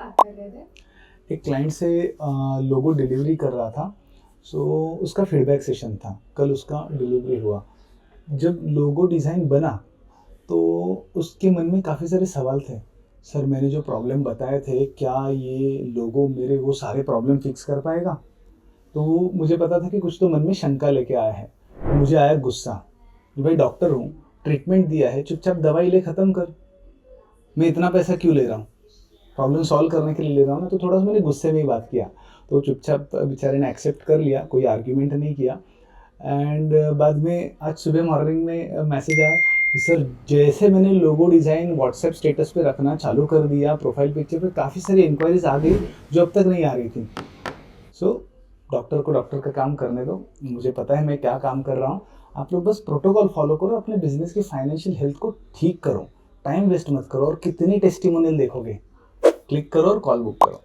बात कर रहे थे? एक क्लाइंट से लोगो डिलीवरी कर रहा था। सो उसका फीडबैक सेशन था, कल उसका डिलीवरी हुआ। जब लोगो डिज़ाइन बना तो उसके मन में काफ़ी सारे सवाल थे। सर, मैंने जो प्रॉब्लम बताए थे, क्या ये लोगो मेरे वो सारे प्रॉब्लम फिक्स कर पाएगा? तो वो मुझे पता था कि कुछ तो मन में शंका लेके आया है। मुझे आया गुस्सा, भाई डॉक्टर हूँ, ट्रीटमेंट दिया है, चुपचाप दवाई ले ख़त्म कर। मैं इतना पैसा क्यों ले रहा हूँ? प्रॉब्लम सॉल्व करने के लिए ले रहा हूँ ना। तो थोड़ा सा मैंने गुस्से में ही बात किया। तो चुपचाप बेचारे ने एक्सेप्ट कर लिया, कोई आर्ग्यूमेंट नहीं किया। एंड बाद में आज सुबह मॉर्निंग में मैसेज आया कि सर, जैसे मैंने लोगो डिज़ाइन व्हाट्सएप स्टेटस पे रखना चालू कर दिया, प्रोफाइल पिक्चर पे काफ़ी सारी इंक्वायरीज आ गई जो अब तक नहीं आ रही थी। सो डॉक्टर को डॉक्टर का काम करने दो, मुझे पता है मैं क्या काम कर रहा हूँ। आप लोग बस प्रोटोकॉल फॉलो करो, अपने बिजनेस की फाइनेंशियल हेल्थ को ठीक करो, टाइम वेस्ट मत करो। और कितनी टेस्टिमोनियल देखोगे? क्लिक करो और कॉल बुक करो।